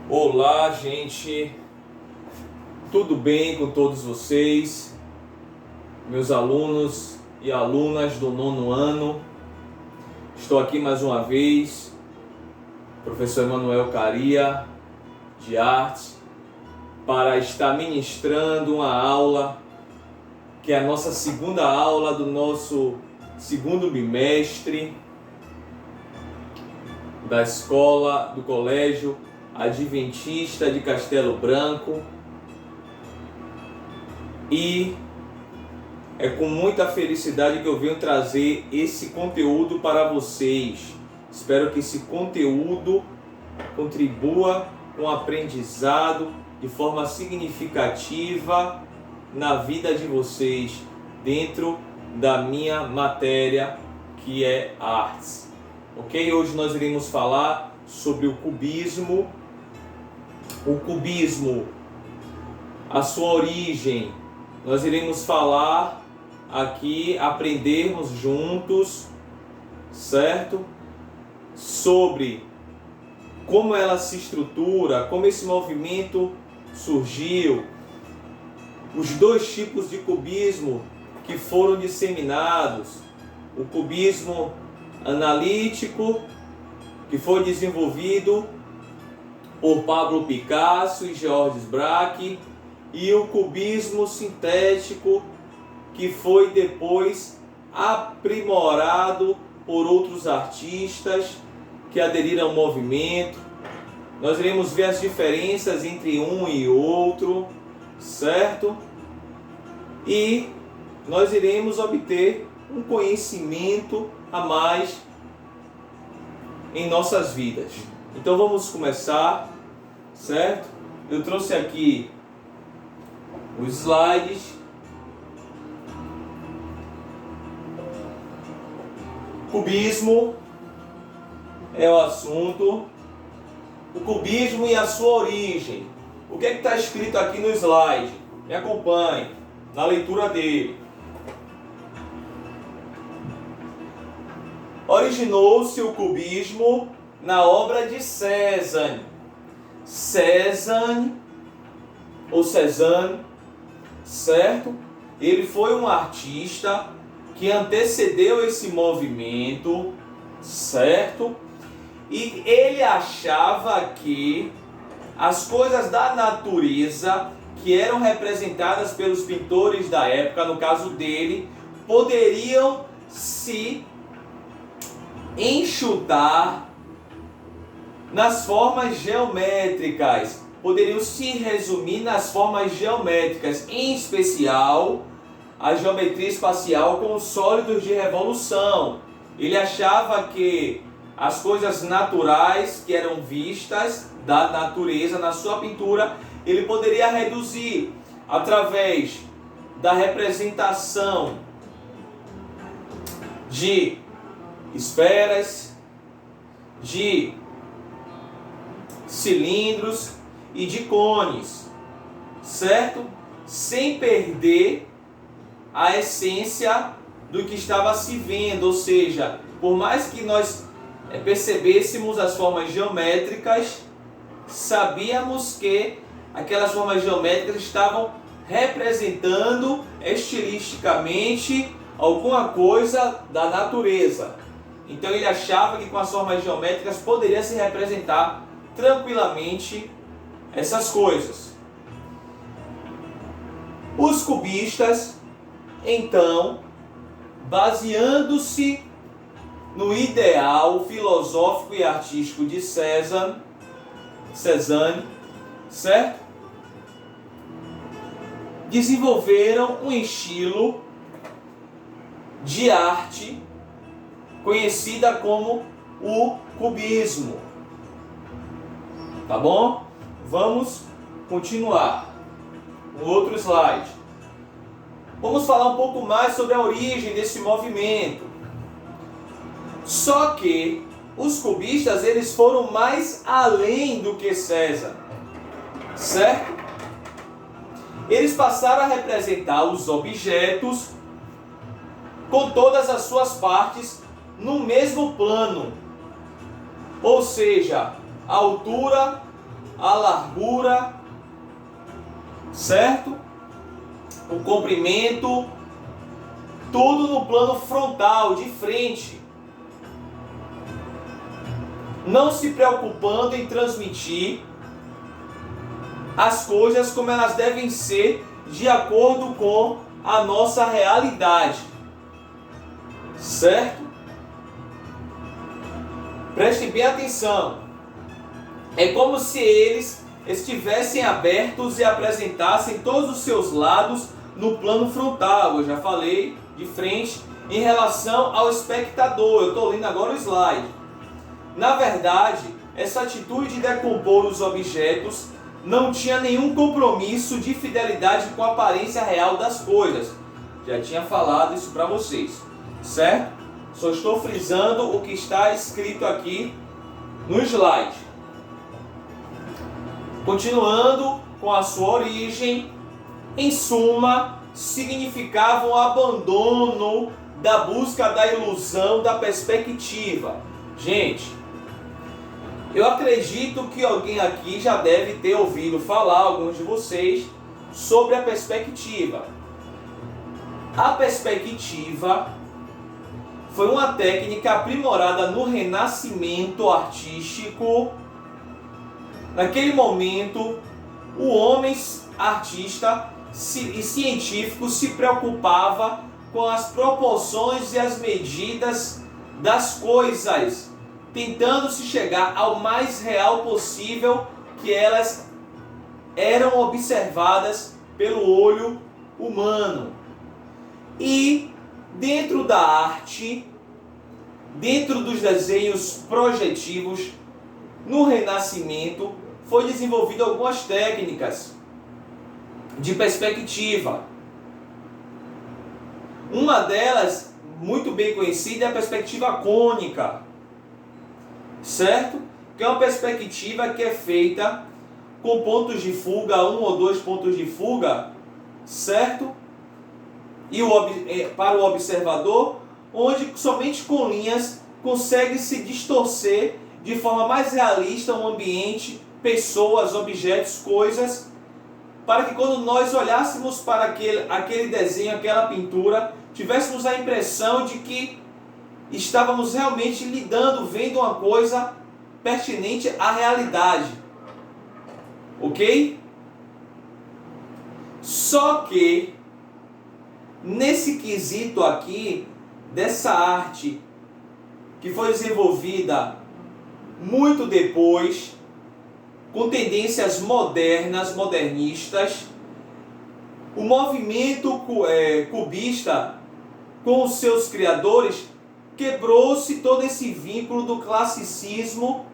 Olá, gente, tudo bem com todos vocês, meus alunos e alunas do 9º ano? Estou aqui mais uma vez, professor Emanuel Caria, de Artes, para estar ministrando uma aula, que é a nossa segunda aula do nosso segundo bimestre da escola, do colégio Adventista de Castelo Branco, e é com muita felicidade que eu venho trazer esse conteúdo para vocês. Espero que esse conteúdo contribua com o aprendizado de forma significativa na vida de vocês dentro da minha matéria, que é artes. Ok? Hoje nós iremos falar sobre o cubismo. O cubismo, a sua origem, nós iremos falar aqui, aprendermos juntos, certo? Sobre como ela se estrutura, como esse movimento surgiu, os dois tipos de cubismo que foram disseminados, o cubismo analítico, que foi desenvolvido por Pablo Picasso e Georges Braque, e o cubismo sintético, que foi depois aprimorado por outros artistas que aderiram ao movimento. Nós iremos ver as diferenças entre um e outro, certo? E nós iremos obter um conhecimento a mais em nossas vidas. Então vamos começar, certo? Eu trouxe aqui os slides. Cubismo é o assunto. O cubismo e a sua origem. O que é que está escrito aqui no slide? Me acompanhe na leitura dele. Originou-se o cubismo na obra de Cézanne. Cézanne, ou Cézanne, certo? Ele foi um artista que antecedeu esse movimento, certo? E ele achava que as coisas da natureza que eram representadas pelos pintores da época, no caso dele, poderiam se enxutar nas formas geométricas, poderiam se resumir nas formas geométricas, em especial a geometria espacial com os sólidos de revolução. Ele achava que as coisas naturais que eram vistas da natureza na sua pintura, ele poderia reduzir através da representação de esferas, de cilindros e de cones, certo? Sem perder a essência do que estava se vendo, ou seja, por mais que nós percebêssemos as formas geométricas, sabíamos que aquelas formas geométricas estavam representando estilisticamente alguma coisa da natureza. Então ele achava que com as formas geométricas poderia se representar tranquilamente essas coisas. Os cubistas, então, baseando-se no ideal filosófico e artístico de Cézanne, certo? Desenvolveram um estilo de arte conhecida como o cubismo. Tá bom? Vamos continuar. Um outro slide. Vamos falar um pouco mais sobre a origem desse movimento. Só que os cubistas, eles foram mais além do que Cézanne, certo? Eles passaram a representar os objetos com todas as suas partes no mesmo plano. Ou seja, a altura, a largura, certo? O comprimento, tudo no plano frontal, de frente. Não se preocupando em transmitir as coisas como elas devem ser, de acordo com a nossa realidade. Certo? Prestem bem atenção. É como se eles estivessem abertos e apresentassem todos os seus lados no plano frontal. Eu já falei de frente em relação ao espectador. Eu estou lendo agora o slide. Na verdade, essa atitude de decompor os objetos não tinha nenhum compromisso de fidelidade com a aparência real das coisas. Já tinha falado isso para vocês, certo? Só estou frisando o que está escrito aqui no slide. Continuando com a sua origem, em suma, significava um abandono da busca da ilusão da perspectiva. Gente, eu acredito que alguém aqui já deve ter ouvido falar, alguns de vocês, sobre a perspectiva. A perspectiva foi uma técnica aprimorada no Renascimento artístico. Naquele momento, o homem artista e científico se preocupava com as proporções e as medidas das coisas, tentando se chegar ao mais real possível que elas eram observadas pelo olho humano. E dentro da arte, dentro dos desenhos projetivos, no Renascimento, foi desenvolvido algumas técnicas de perspectiva. Uma delas, muito bem conhecida, é a perspectiva cônica, certo? Que é uma perspectiva que é feita com pontos de fuga, 1 ou 2 pontos de fuga, certo? E para o observador, onde somente com linhas consegue se distorcer de forma mais realista um ambiente, pessoas, objetos, coisas, para que quando nós olhássemos para aquele desenho, aquela pintura, tivéssemos a impressão de que estávamos realmente lidando, vendo uma coisa pertinente à realidade. Ok? Só que, nesse quesito aqui, dessa arte que foi desenvolvida muito depois, com tendências modernistas, o movimento cubista, com os seus criadores, quebrou-se todo esse vínculo do classicismo,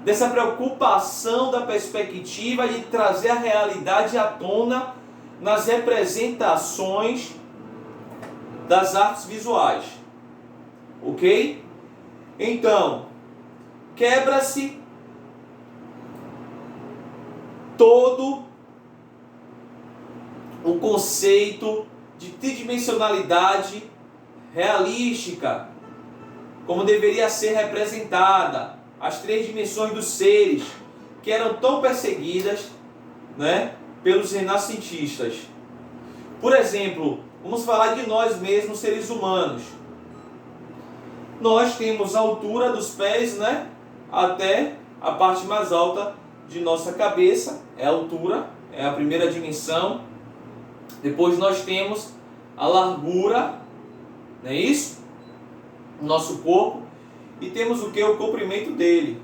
dessa preocupação da perspectiva de trazer a realidade à tona nas representações das artes visuais. Ok? Então, quebra-se todo o conceito de tridimensionalidade realística, como deveria ser representada, as 3 dimensões dos seres, que eram tão perseguidas, né, pelos renascentistas. Por exemplo, vamos falar de nós mesmos, seres humanos. Nós temos a altura dos pés, né, até a parte mais alta de nossa cabeça, é a altura, é a primeira dimensão. Depois nós temos a largura, não é isso? Nosso corpo. E temos o que? O comprimento dele,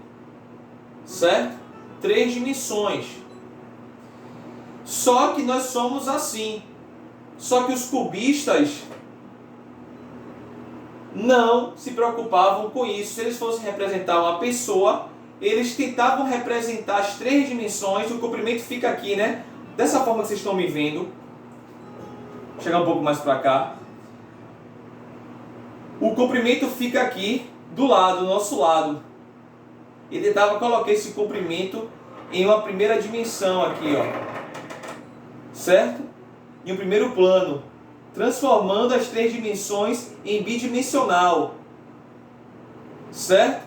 certo? 3 dimensões. Só que nós somos assim. Só que os cubistas não se preocupavam com isso. Se eles fossem representar uma pessoa, eles tentavam representar as 3 dimensões. O comprimento fica aqui, né? Dessa forma que vocês estão me vendo. Vou chegar um pouco mais para cá. O comprimento fica aqui do lado, do nosso lado. Ele tentava colocar esse comprimento em uma primeira dimensão aqui, ó. Certo? Em um primeiro plano, transformando as 3 dimensões em bidimensional, certo?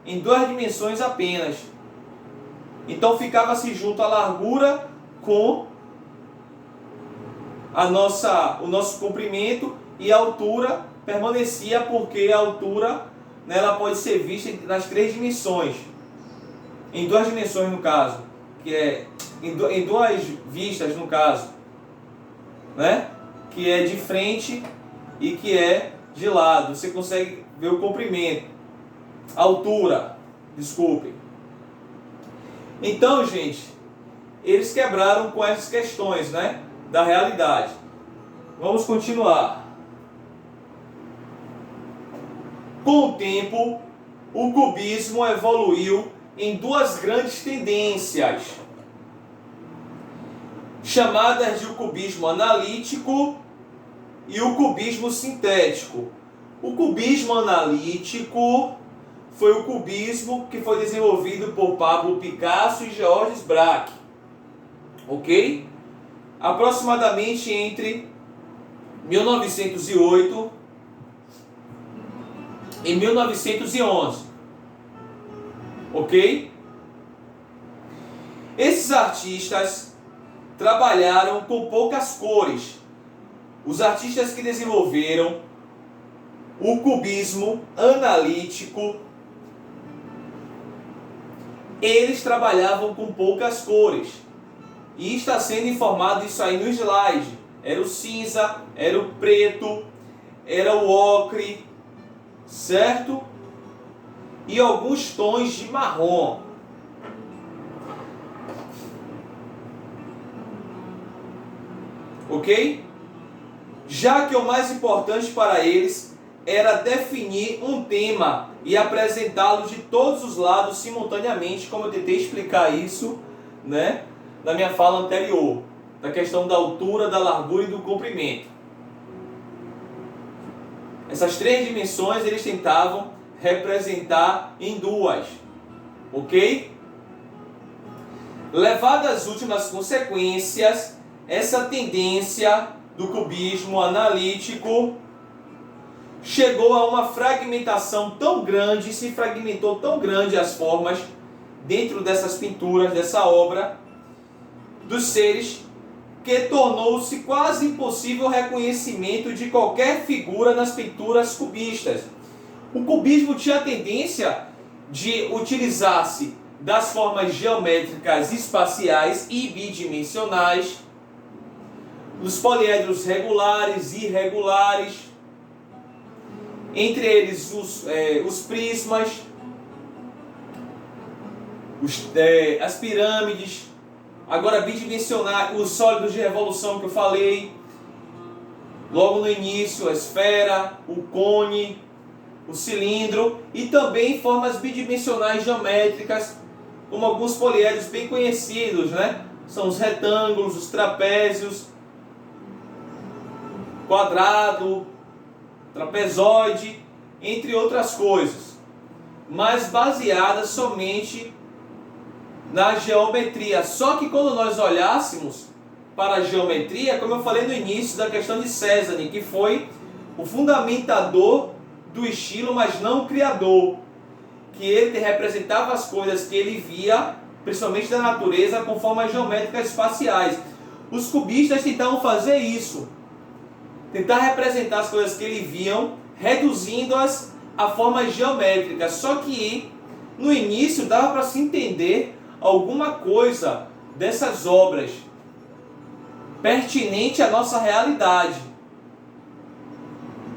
Em 2 dimensões apenas. Então ficava-se junto a largura com o nosso comprimento, e a altura permanecia, porque a altura, né, ela pode ser vista nas 3 dimensões. Em 2 dimensões no caso, que é em 2 vistas no caso, né? Que é de frente e que é de lado. Você consegue ver o comprimento, a altura, desculpem. Então, gente, eles quebraram com essas questões, né, da realidade. Vamos continuar. Com o tempo, o cubismo evoluiu em 2 grandes tendências, chamadas de o cubismo analítico e o cubismo sintético. O cubismo analítico foi o cubismo que foi desenvolvido por Pablo Picasso e Georges Braque, ok? Aproximadamente entre 1908 e 1911, ok? Esses artistas trabalharam com poucas cores. Os artistas que desenvolveram o cubismo analítico, eles trabalhavam com poucas cores. E está sendo informado isso aí no slide. Era o cinza, era o preto, era o ocre, certo? E alguns tons de marrom. Ok? Já que o mais importante para eles era definir um tema e apresentá-lo de todos os lados simultaneamente, como eu tentei explicar isso, né, na minha fala anterior, da questão da altura, da largura e do comprimento. Essas 3 dimensões eles tentavam representar em 2, ok? Levadas às últimas consequências, essa tendência do cubismo analítico chegou a uma fragmentação tão grande, se fragmentou tão grande as formas dentro dessas pinturas, dessa obra, dos seres, que tornou-se quase impossível o reconhecimento de qualquer figura nas pinturas cubistas. O cubismo tinha a tendência de utilizar-se das formas geométricas espaciais e bidimensionais, dos poliedros regulares e irregulares, entre eles os prismas, as pirâmides, agora bidimensionais, os sólidos de revolução que eu falei logo no início, a esfera, o cone, o cilindro, e também formas bidimensionais geométricas, como alguns poliedros bem conhecidos, né? São os retângulos, os trapézios, quadrado, trapezoide, entre outras coisas, mas baseadas somente na geometria. Só que quando nós olhássemos para a geometria, como eu falei no início da questão de Cézanne, que foi o fundamentador do estilo, mas não o criador, que ele representava as coisas que ele via, principalmente da natureza, com formas geométricas espaciais. Os cubistas tentavam fazer isso, tentar representar as coisas que ele viam, reduzindo-as a formas geométricas. Só que no início dava para se entender alguma coisa dessas obras pertinente à nossa realidade,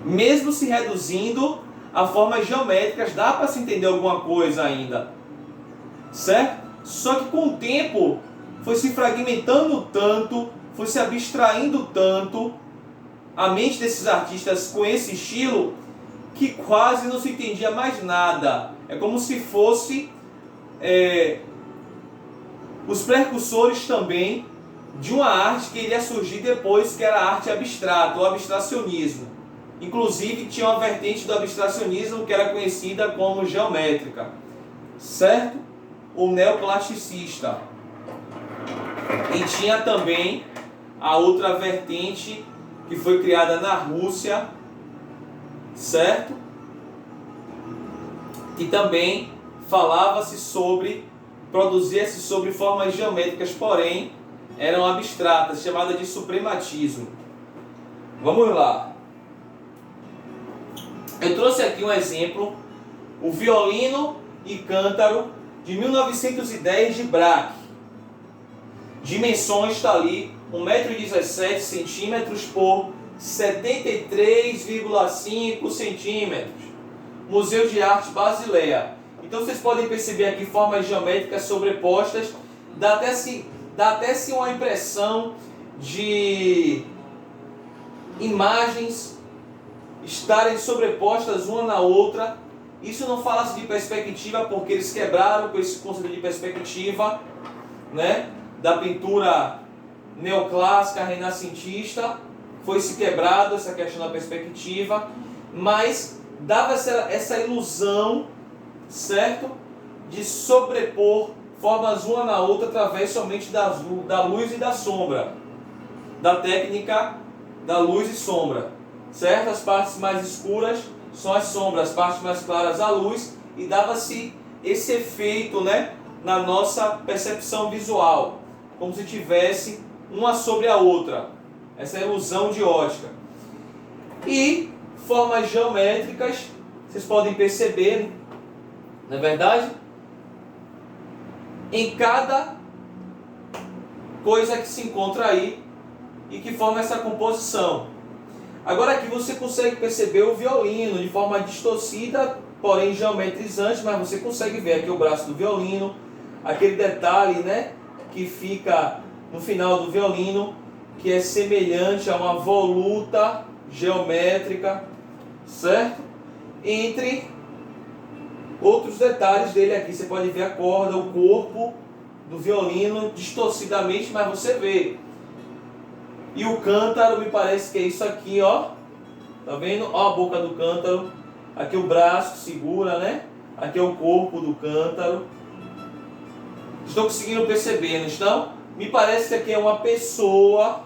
mesmo se reduzindo a formas geométricas, dá para se entender alguma coisa ainda, certo? Só que com o tempo foi se fragmentando tanto, foi se abstraindo tanto a mente desses artistas com esse estilo, que quase não se entendia mais nada. É como se fosse os precursores também de uma arte que iria surgir depois, que era a arte abstrata, o abstracionismo. Inclusive tinha uma vertente do abstracionismo que era conhecida como geométrica, certo? O neoplasticista. E tinha também a outra vertente que foi criada na Rússia, certo? Que também falava-se sobre produzia-se sobre formas geométricas, porém eram abstratas, chamada de suprematismo. Vamos lá. Eu trouxe aqui um exemplo, o violino e cântaro de 1910 de Braque. Dimensões está ali, 1,17 m por 73,5 centímetros. Museu de Arte Basileia. Então vocês podem perceber aqui formas geométricas sobrepostas, dá até se uma impressão de imagens estarem sobrepostas uma na outra. Isso não fala-se de perspectiva, porque eles quebraram com esse conceito de perspectiva, né, da pintura neoclássica, renascentista. Foi-se quebrado essa questão da perspectiva, mas dava essa ilusão, certo, de sobrepor formas uma na outra através somente da luz e da sombra, da técnica da luz e sombra, certo? As partes mais escuras são as sombras, as partes mais claras a luz, e dava-se esse efeito, né, na nossa percepção visual, como se tivesse uma sobre a outra, essa ilusão de ótica. E formas geométricas, vocês podem perceber, não é verdade? Em cada coisa que se encontra aí e que forma essa composição. Agora aqui você consegue perceber o violino de forma distorcida, porém geometrizante, mas você consegue ver aqui o braço do violino, aquele detalhe, né, que fica no final do violino, que é semelhante a uma voluta geométrica, certo? Entre outros detalhes dele aqui, você pode ver a corda, o corpo do violino distorcidamente, mas você vê. E o cântaro, me parece que é isso aqui, ó. Tá vendo? Ó a boca do cântaro. Aqui o braço que segura, né? Aqui é o corpo do cântaro. Estão conseguindo perceber, não estão? Me parece que aqui é uma pessoa.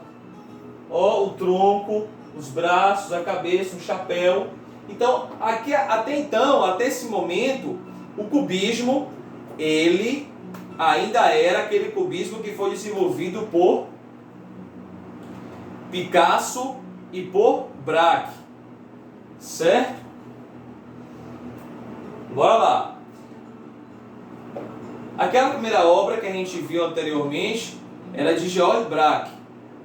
Ó, o tronco, os braços, a cabeça, um chapéu. Então, aqui, até esse momento, o cubismo, ele ainda era aquele cubismo que foi desenvolvido por Picasso e por Braque, certo? Bora lá. Aquela primeira obra que a gente viu anteriormente era de Georges Braque.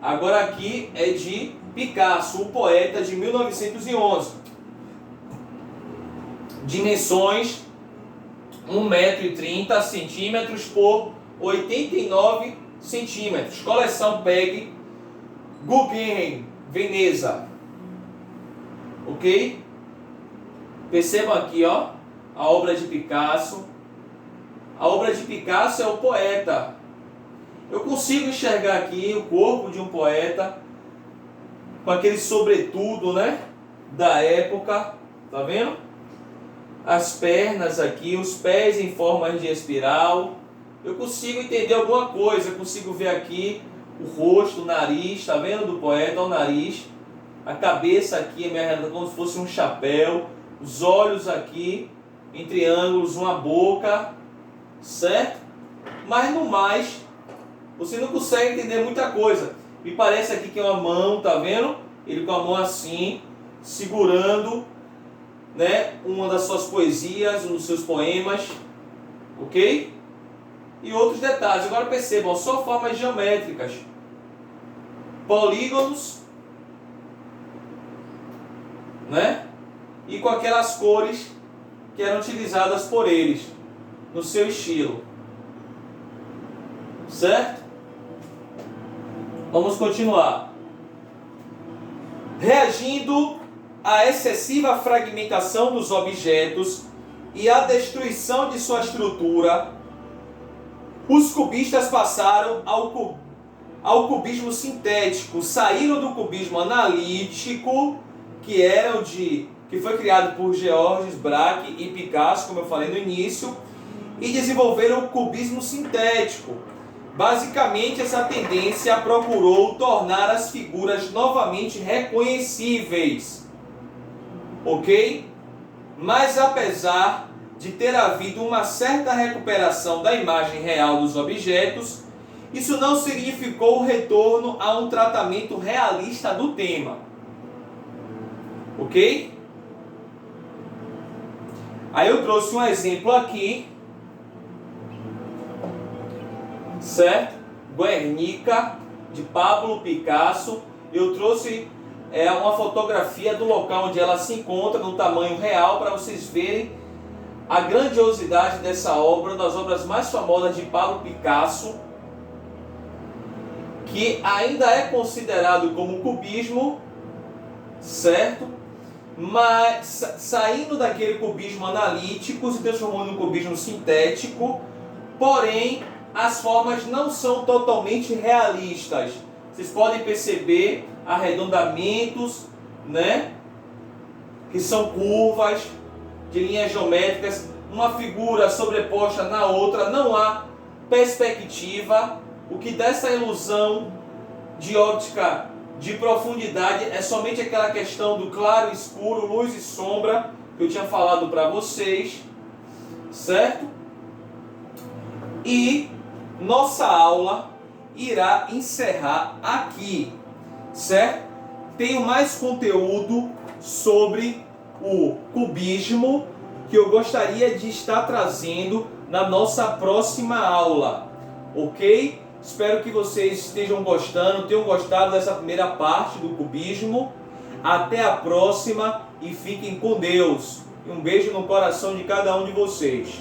Agora aqui é de Picasso, o poeta, de 1911. Dimensões 1,30 m por 89 centímetros. Coleção PEG, Guggenheim, Veneza. Ok? Percebam aqui, ó, a obra de Picasso. A obra de Picasso é o poeta. Eu consigo enxergar aqui o corpo de um poeta com aquele sobretudo, né, da época. Tá vendo? As pernas aqui, os pés em forma de espiral. Eu consigo entender alguma coisa. Eu consigo ver aqui o rosto, o nariz, tá vendo, do poeta, o nariz. A cabeça aqui como se fosse um chapéu. Os olhos aqui em triângulos, uma boca, certo? Mas no mais, você não consegue entender muita coisa. Me parece aqui que é uma mão, tá vendo? Ele com a mão assim, segurando, né, uma das suas poesias, um dos seus poemas, ok? E outros detalhes. Agora percebam, só formas geométricas, polígonos, né? E com aquelas cores que eram utilizadas por eles no seu estilo, certo? Vamos continuar. Reagindo à excessiva fragmentação dos objetos e à destruição de sua estrutura, os cubistas passaram ao cubismo sintético, saíram do cubismo analítico, que foi criado por Georges Braque e Picasso, como eu falei no início, e desenvolveram o cubismo sintético. Basicamente, essa tendência procurou tornar as figuras novamente reconhecíveis, ok? Mas apesar de ter havido uma certa recuperação da imagem real dos objetos, isso não significou o retorno a um tratamento realista do tema. Ok? Aí eu trouxe um exemplo aqui, certo? Guernica, de Pablo Picasso. Eu trouxe uma fotografia do local onde ela se encontra, no tamanho real, para vocês verem a grandiosidade dessa obra, uma das obras mais famosas de Pablo Picasso, que ainda é considerado como cubismo, certo? Mas saindo daquele cubismo analítico, se transformou num cubismo sintético, porém as formas não são totalmente realistas. Vocês podem perceber arredondamentos, né? Que são curvas de linhas geométricas, uma figura sobreposta na outra, não há perspectiva. O que dá essa ilusão de óptica de profundidade é somente aquela questão do claro e escuro, luz e sombra, que eu tinha falado para vocês, certo? E nossa aula irá encerrar aqui, certo? Tenho mais conteúdo sobre o cubismo que eu gostaria de estar trazendo na nossa próxima aula, ok? Espero que vocês estejam gostando, tenham gostado dessa primeira parte do cubismo. Até a próxima e fiquem com Deus. Um beijo no coração de cada um de vocês.